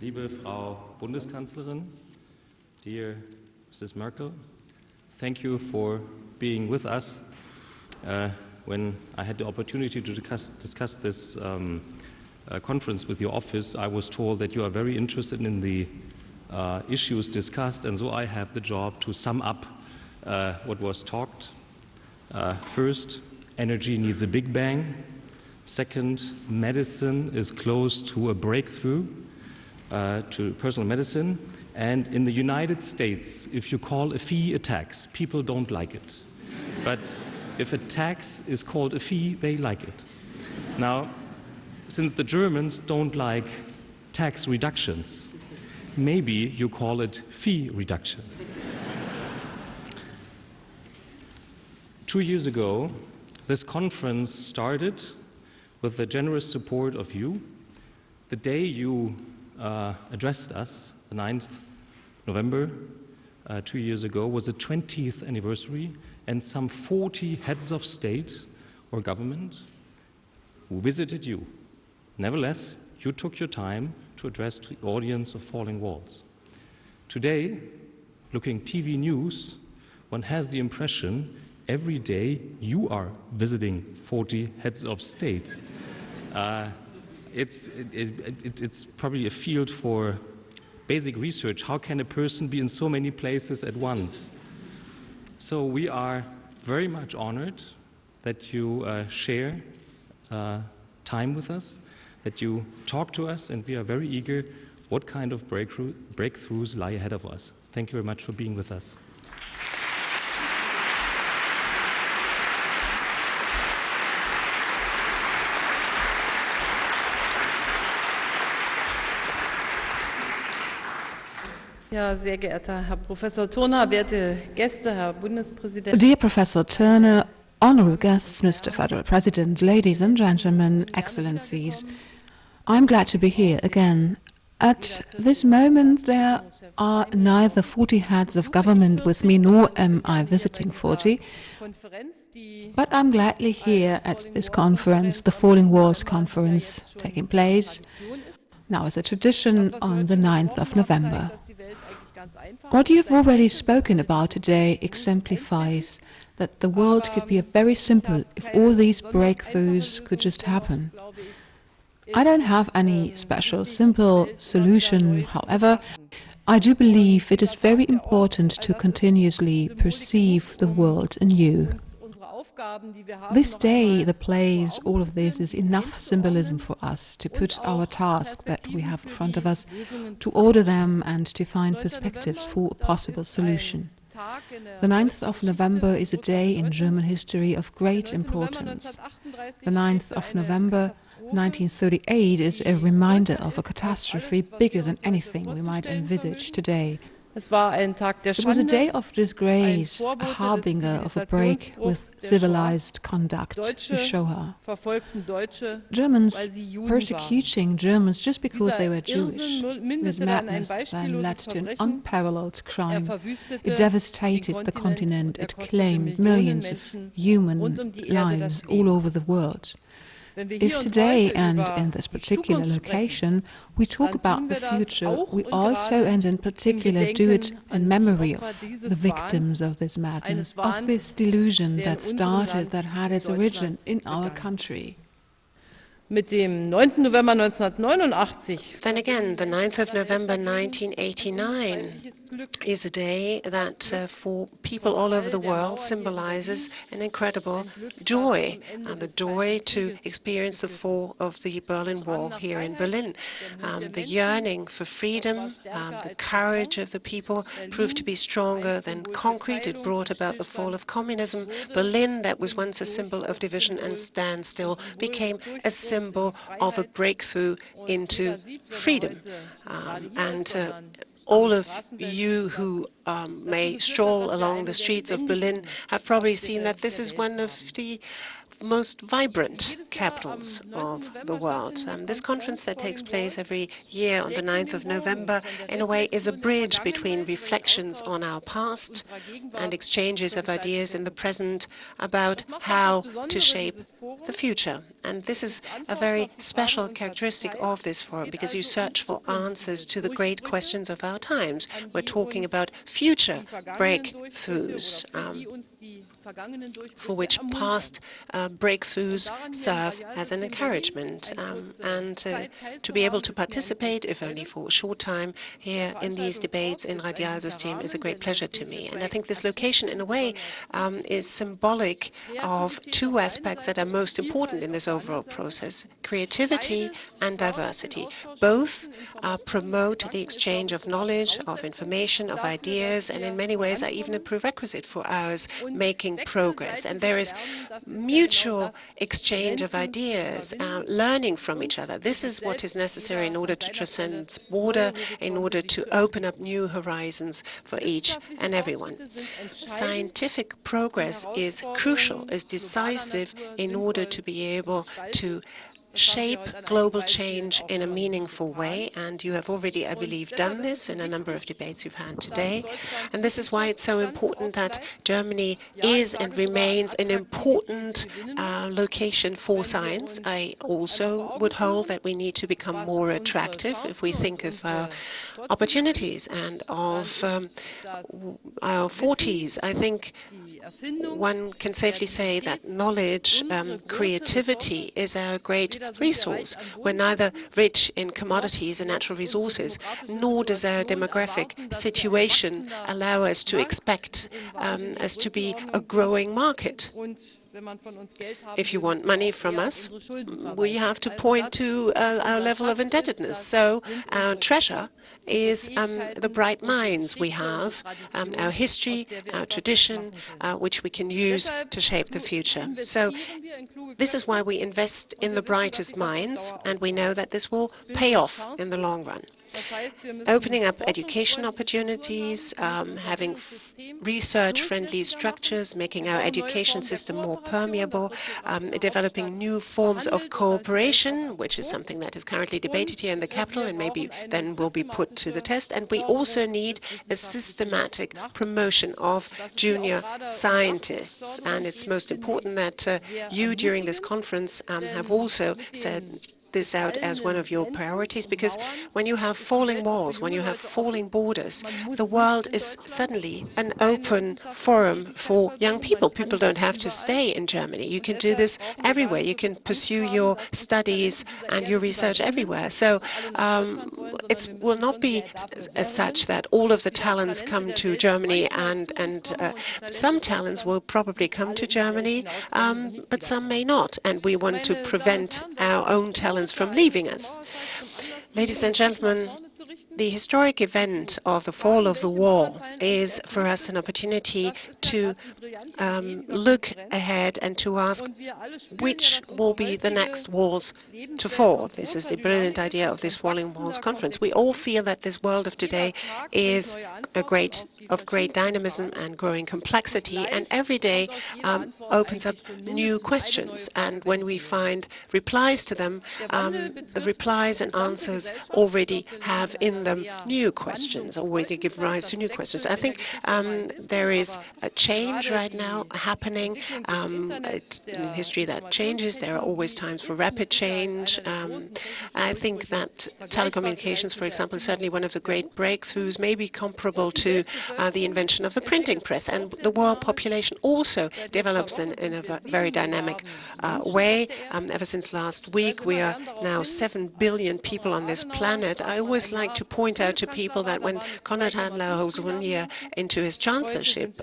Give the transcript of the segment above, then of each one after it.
Liebe Frau Bundeskanzlerin, dear Mrs. Merkel, thank you for being with us. When I had the opportunity to discuss this conference with your office, I was told that you are very interested in the issues discussed, and so I have the job to sum up what was talked. First, energy needs a big bang. Second, medicine is close to a breakthrough to personal medicine. And in the United States, if you call a fee a tax, people don't like it. But if a tax is called a fee, they like it. Now, since the Germans don't like tax reductions, maybe you call it fee reduction. 2 years ago, this conference started with the generous support of you. The day you addressed us, the 9th November, 2 years ago, was the 20th anniversary, and some 40 heads of state or government who visited you. Nevertheless, you took your time to address the audience of Falling Walls. Today, looking TV news, one has the impression every day you are visiting 40 heads of state. It's probably a field for basic research. How can a person be in so many places at once? So we are very much honored that you share time with us, that you talk to us, and we are very eager what kind of breakthroughs lie ahead of us. Thank you very much for being with us. Ja, sehr geehrter Herr Professor Turner, werte Gäste, Herr Bundespräsident. Dear Professor Turner, honorable guests, Mr. Federal President, ladies and gentlemen, excellencies, I'm glad to be here again. At this moment, there are neither 40 heads of government with me, nor am I visiting 40, but I'm gladly here at this conference, the Falling Walls Conference, taking place now as a tradition on the 9th of November. What you've already spoken about today exemplifies that the world could be very simple if all these breakthroughs could just happen. I don't have any special simple solution, however, I do believe it is very important to continuously perceive the world anew. This day, the place, all of this is enough symbolism for us to put our task that we have in front of us, to order them and to find perspectives for a possible solution. The 9th of November is a day in German history of great importance. The 9th of November 1938 is a reminder of a catastrophe bigger than anything we might envisage today. It was a day of disgrace, a harbinger of a break with civilized conduct, a Shoah. Germans persecuting Germans just because they were Jewish. This madness then led to an unparalleled crime. It devastated the continent. It claimed millions of human lives all over the world. If today and in this particular location we talk about the future, we also and in particular do it in memory of the victims of this madness, of this delusion that started, that had its origin in our country. Mit dem 9. November 1989. Then again, the 9th of November 1989 is a day that for people all over the world symbolizes an incredible joy, and the joy to experience the fall of the Berlin Wall here in Berlin. The yearning for freedom, the courage of the people proved to be stronger than concrete. It brought about the fall of communism. Berlin, that was once a symbol of division and standstill, became a symbol of a breakthrough into freedom. All of you who may stroll along the streets of Berlin have probably seen that this is one of the most vibrant capitals of the world. This conference that takes place every year on the 9th of November, in a way, is a bridge between reflections on our past and exchanges of ideas in the present about how to shape the future. And this is a very special characteristic of this forum, because you search for answers to the great questions of our times. We're talking about future breakthroughs, for which past breakthroughs serve as an encouragement. And to be able to participate, if only for a short time, here in these debates in Radialsystem is a great pleasure to me. And I think this location, in a way, is symbolic of two aspects that are most important in this overall process: creativity and diversity. Both promote the exchange of knowledge, of information, of ideas, and in many ways are even a prerequisite for ours making progress. And there is mutual exchange of ideas, learning from each other. This is what is necessary in order to transcend border, in order to open up new horizons for each and everyone. Scientific progress is crucial, is decisive in order to be able to shape global change in a meaningful way, and you have already, I believe, done this in a number of debates you've had today. And this is why it's so important that Germany is and remains an important location for science. I also would hold that we need to become more attractive if we think of our opportunities and of our 40s. I think one can safely say that knowledge, creativity is our great resource. We're neither rich in commodities and natural resources, nor does our demographic situation allow us to expect us to be a growing market. If you want money from us, we have to point to our level of indebtedness. So our treasure is the bright minds we have, our history, our tradition, which we can use to shape the future. So this is why we invest in the brightest minds, and we know that this will pay off in the long run. Opening up education opportunities, having research-friendly structures, making our education system more permeable, developing new forms of cooperation, which is something that is currently debated here in the capital and maybe then will be put to the test. And we also need a systematic promotion of junior scientists. And it's most important that you, during this conference, have also said this out as one of your priorities, because when you have falling walls, when you have falling borders, the world is suddenly an open forum for young people. People don't have to stay in Germany. You can do this everywhere. You can pursue your studies and your research everywhere. So it will not be as such that all of the talents come to Germany, and some talents will probably come to Germany, but some may not. And we want to prevent our own talents from leaving us. Ladies and gentlemen, the historic event of the fall of the wall is for us an opportunity to look ahead and to ask which will be the next walls to fall. This is the brilliant idea of this Falling Walls Conference. We all feel that this world of today is of great dynamism and growing complexity, and every day opens up new questions. And when we find replies to them, the replies and answers already have in them new questions, already give rise to new questions. I think there is a change right now happening in history that changes. There are always times for rapid change. I think that telecommunications, for example, is certainly one of the great breakthroughs, maybe comparable to the invention of the printing press. And the world population also develops in a very dynamic way. Ever since last week, we are now 7 billion people on this planet. I always like to point out to people that when Konrad Adenauer was 1 year into his chancellorship,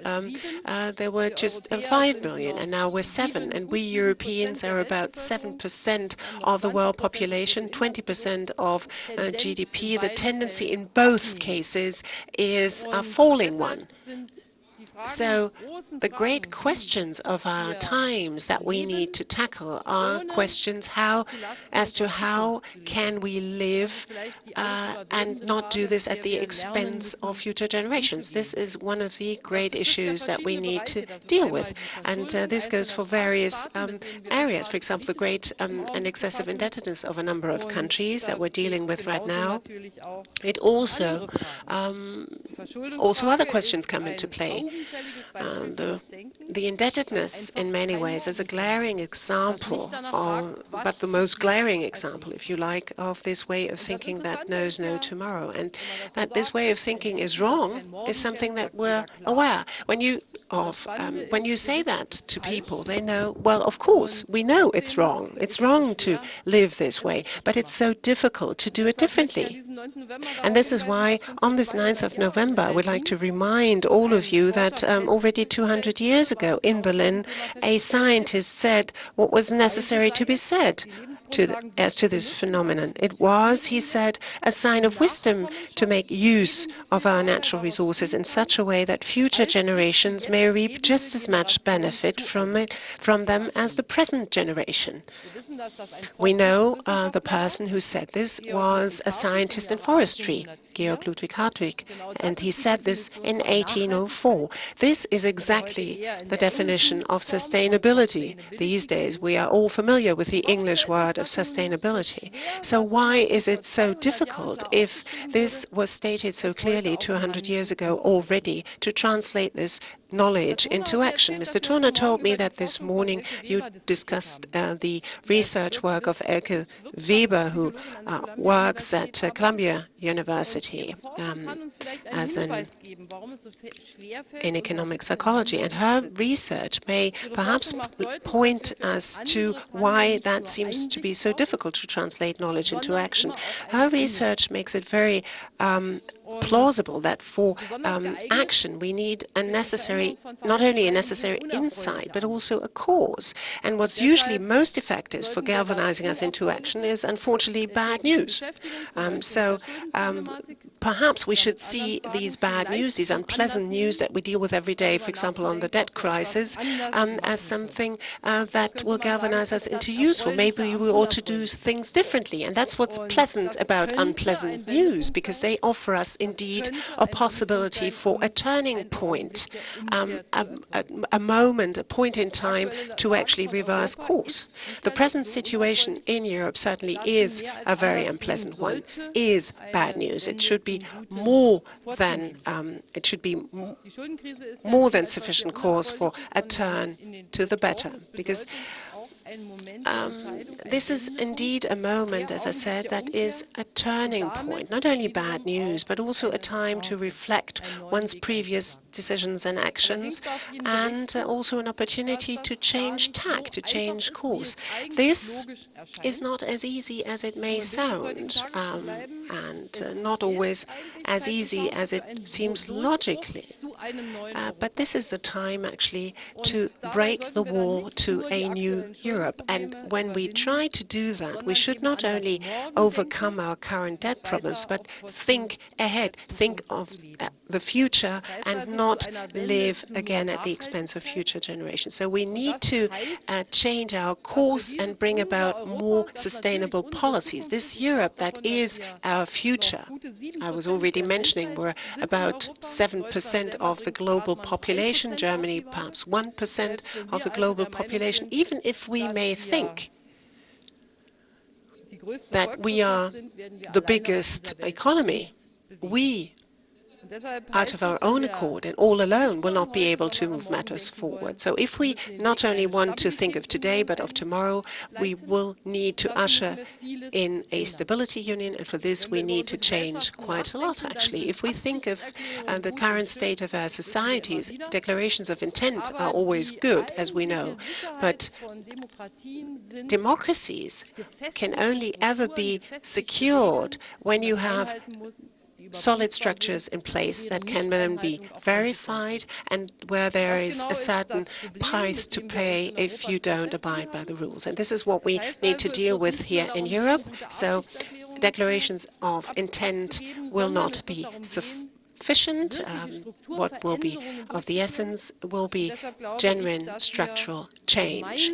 there were just 5 billion, and now we're 7. And we Europeans are about 7% of the world population, 20% of GDP. The tendency in both cases is a falling one. So the great questions of our times that we need to tackle are questions as to how can we live and not do this at the expense of future generations. This is one of the great issues that we need to deal with. And this goes for various areas. For example, the great and excessive indebtedness of a number of countries that we're dealing with right now. It also other questions come into play. The indebtedness, in many ways, is a glaring example, but the most glaring example, if you like, of this way of thinking that knows no tomorrow. And that this way of thinking is wrong is something that we're aware. When you say that to people, they know, well, of course, we know it's wrong. It's wrong to live this way, but it's so difficult to do it differently. And this is why, on this 9th of November, I would like to remind all of you that already 200 years ago in Berlin, a scientist said what was necessary to be said as to this phenomenon. It was, he said, a sign of wisdom to make use of our natural resources in such a way that future generations may reap just as much benefit from them as the present generation. We know the person who said this was a scientist in forestry, Georg Ludwig Hartwig, and he said this in 1804. This is exactly the definition of sustainability. These days we are all familiar with the English word of sustainability. So why is it so difficult, if this was stated so clearly 200 years ago already, to translate this knowledge into action? Mr. Turner told me that this morning you discussed the research work of Elke Weber, who works at Columbia University in economic psychology. And her research may perhaps point us to why that seems to be so difficult to translate knowledge into action. Her research makes it very plausible that for action we need not only a necessary insight, but also a cause. And what's usually most effective for galvanizing us into action is, unfortunately, bad news. Perhaps we should see these bad news, these unpleasant news that we deal with every day, for example, on the debt crisis, as something that will galvanize us into useful. Maybe we ought to do things differently. And that's what's pleasant about unpleasant news, because they offer us indeed a possibility for a turning point, a moment, a point in time to actually reverse course. The present situation in Europe certainly is a very unpleasant one, is bad news. It should be more than sufficient cause for a turn to the better, because this is indeed a moment, as I said, that is a turning point. Not only bad news, but also a time to reflect one's previous decisions and actions, and also an opportunity to change tack, to change course. This is not as easy as it may sound, and not always as easy as it seems logically. But this is the time, actually, to break the wall to a new Europe. And when we try to do that, we should not only overcome our current debt problems, but think ahead, think of the future, and not live again at the expense of future generations. So we need to change our course and bring about more sustainable policies. This Europe that is our future. I was already mentioning we're about 7% of the global population, Germany perhaps 1% of the global population. Even if we may think that we are the biggest economy, we, out of our own accord and all alone, will not be able to move matters forward. So if we not only want to think of today, but of tomorrow, we will need to usher in a stability union, and for this we need to change quite a lot, actually. If we think of the current state of our societies, declarations of intent are always good, as we know, but democracies can only ever be secured when you have solid structures in place that can then be verified, and where there is a certain price to pay if you don't abide by the rules. And this is what we need to deal with here in Europe. So declarations of intent will not be sufficient. What will be of the essence will be genuine structural change.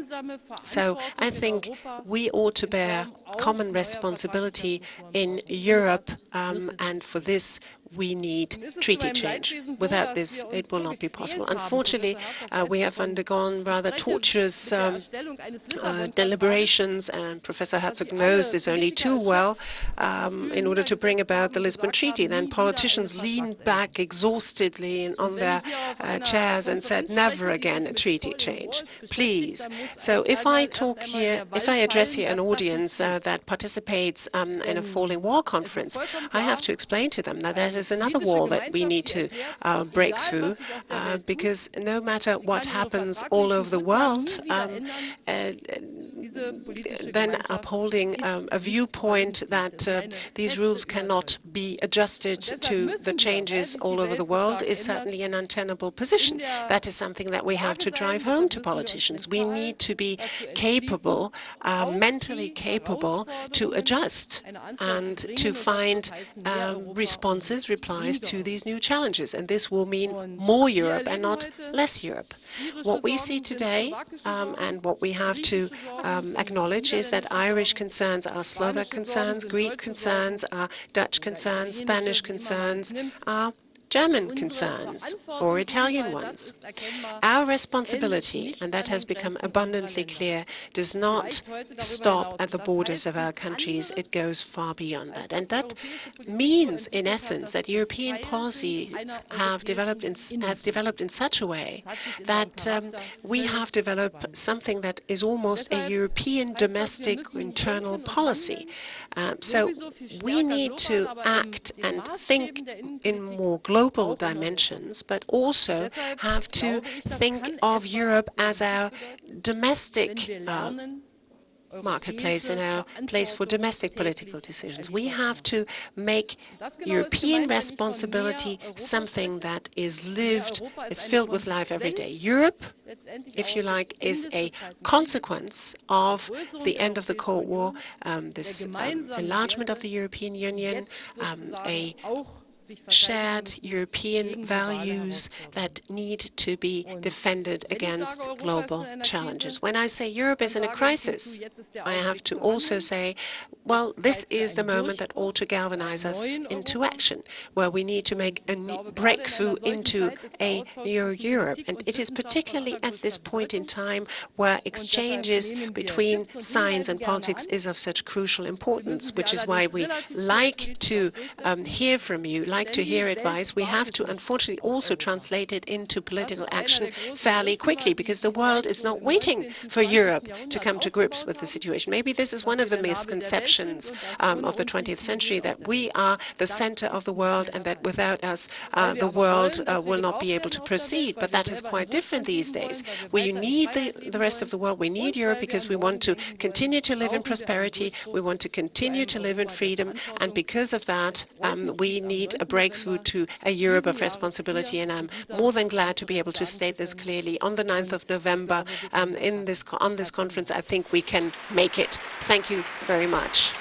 So I think we ought to bear common responsibility in Europe, and for this we need treaty change. Without this, it will not be possible. Unfortunately, we have undergone rather torturous deliberations, and Professor Herzog knows this only too well, in order to bring about the Lisbon Treaty. Then politicians leaned back exhaustedly on their chairs and said, never again a treaty change, please. So if I talk here, if I address here an audience that participates in a falling wall conference, I have to explain to them that there is another wall that we need to break through, because no matter what happens all over the world, then upholding a viewpoint that these rules cannot be adjusted to the changes all over the world is certainly an untenable position. That is something that we have to drive home to politicians. We need to be capable, mentally capable, to adjust and to find responses, replies to these new challenges. And this will mean more Europe and not less Europe. What we see today, and what we have to acknowledge, is that Irish concerns are Slovak concerns, Greek concerns are Dutch concerns, Spanish concerns are German concerns or Italian ones. Our responsibility, and that has become abundantly clear, does not stop at the borders of our countries. It goes far beyond that. And that means, in essence, that European policy has developed in such a way that we have developed something that is almost a European domestic internal policy. So we need to act and think in more global dimensions, but also have to think of Europe as our domestic marketplace and our place for domestic political decisions. We have to make European responsibility something that is lived, is filled with life every day. Europe, if you like, is a consequence of the end of the Cold War, this enlargement of the European Union, a shared European values that need to be defended against global challenges. When I say Europe is in a crisis, I have to also say, well, this is the moment that ought to galvanize us into action, where we need to make a breakthrough into a new Europe. And it is particularly at this point in time where exchanges between science and politics is of such crucial importance, which is why we like to hear from you, like to hear advice. We have to, unfortunately, also translate it into political action fairly quickly, because the world is not waiting for Europe to come to grips with the situation. Maybe this is one of the misconceptions of the 20th century, that we are the center of the world and that without us the world will not be able to proceed. But that is quite different these days. We need the rest of the world. We need Europe because we want to continue to live in prosperity. We want to continue to live in freedom. And because of that, we need a breakthrough to a Europe of responsibility. And I'm more than glad to be able to state this clearly on the 9th of November on this conference. I think we can make it. Thank you very much.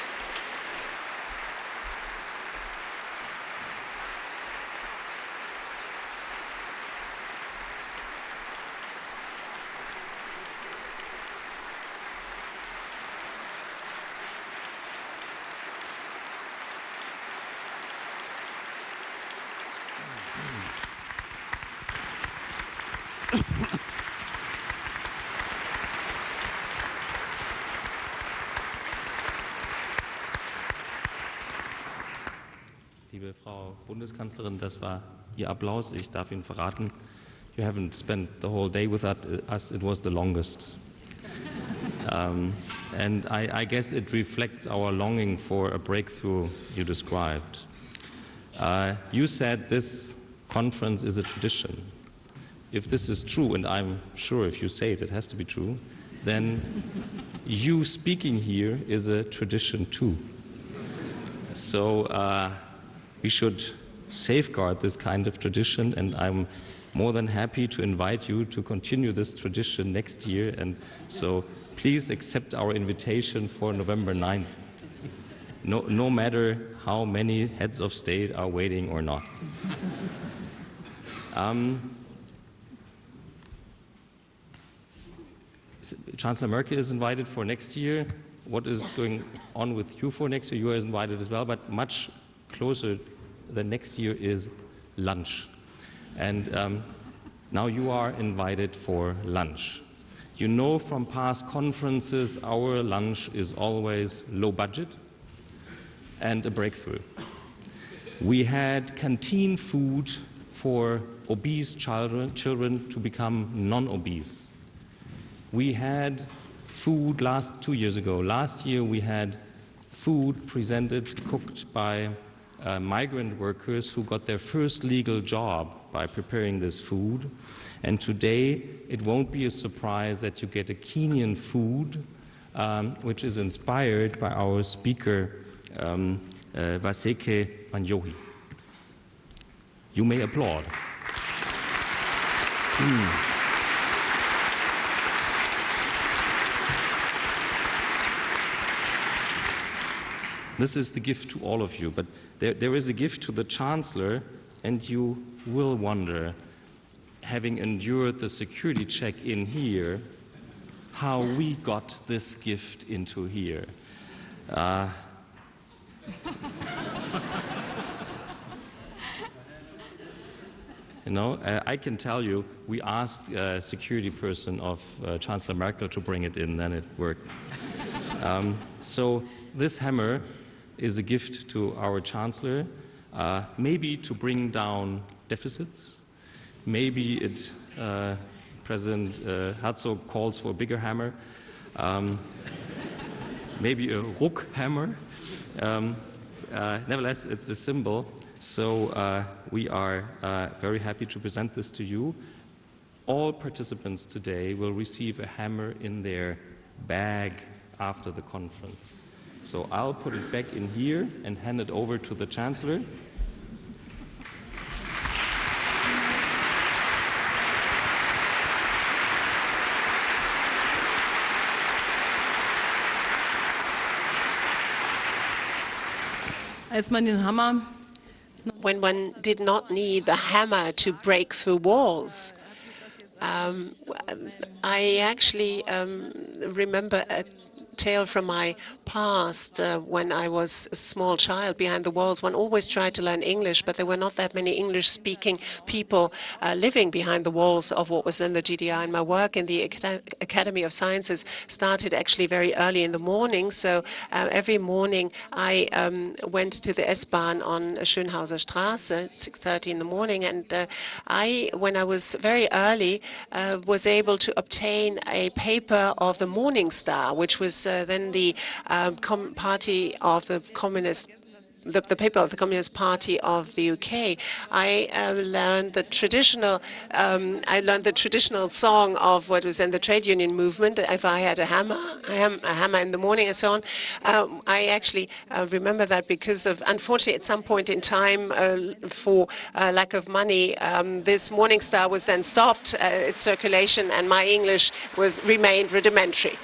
Liebe Frau Bundeskanzlerin, das war Ihr Applaus. Ich darf Ihnen verraten, you haven't spent the whole day with us. It was the longest. And I guess it reflects our longing for a breakthrough you described. You said this conference is a tradition. If this is true, and I'm sure if you say it, it has to be true, then you speaking here is a tradition too. So we should safeguard this kind of tradition, and I'm more than happy to invite you to continue this tradition next year. And so please accept our invitation for November 9th, no matter how many heads of state are waiting or not. Chancellor Merkel is invited for next year. what is going on with you for next year. You are invited as well, but much closer than next year is lunch. And now you are invited for lunch. You know from past conferences, our lunch is always low budget and a breakthrough. We had canteen food for obese children to become non-obese. We had food 2 years ago. Last year we had food presented, cooked by migrant workers who got their first legal job by preparing this food. And today it won't be a surprise that you get a Kenyan food, which is inspired by our speaker, Vaseke Wanyohi. You may applaud. This is the gift to all of you, but there is a gift to the Chancellor, and you will wonder, having endured the security check in here, how we got this gift into here. You know, I can tell you, we asked a security person of Chancellor Merkel to bring it in, and it worked. So this hammer is a gift to our Chancellor, maybe to bring down deficits. Maybe President Herzog calls for a bigger hammer. Maybe a Ruck hammer. Nevertheless, it's a symbol. So we are very happy to present this to you. All participants today will receive a hammer in their bag after the conference. So I'll put it back in here and hand it over to the Chancellor. Als man den Hammer When one did not need the hammer to break through walls, I actually remember a tale from my past. When I was a small child behind the walls, one always tried to learn English, but there were not that many English-speaking people living behind the walls of what was then the GDR. And my work in the Academy of Sciences started actually very early in the morning. So every morning I went to the S-Bahn on Schönhauser Straße at 6:30 in the morning. And when I was very early, was able to obtain a paper of the Morning Star, which was then the party of the communist, the paper of the Communist Party of the UK. I learned the traditional song of what was in the trade union movement. If I had a hammer in the morning and so on. I actually remember that because of, unfortunately, at some point in time, for lack of money, this Morning Star was then stopped its circulation, and my English remained rudimentary.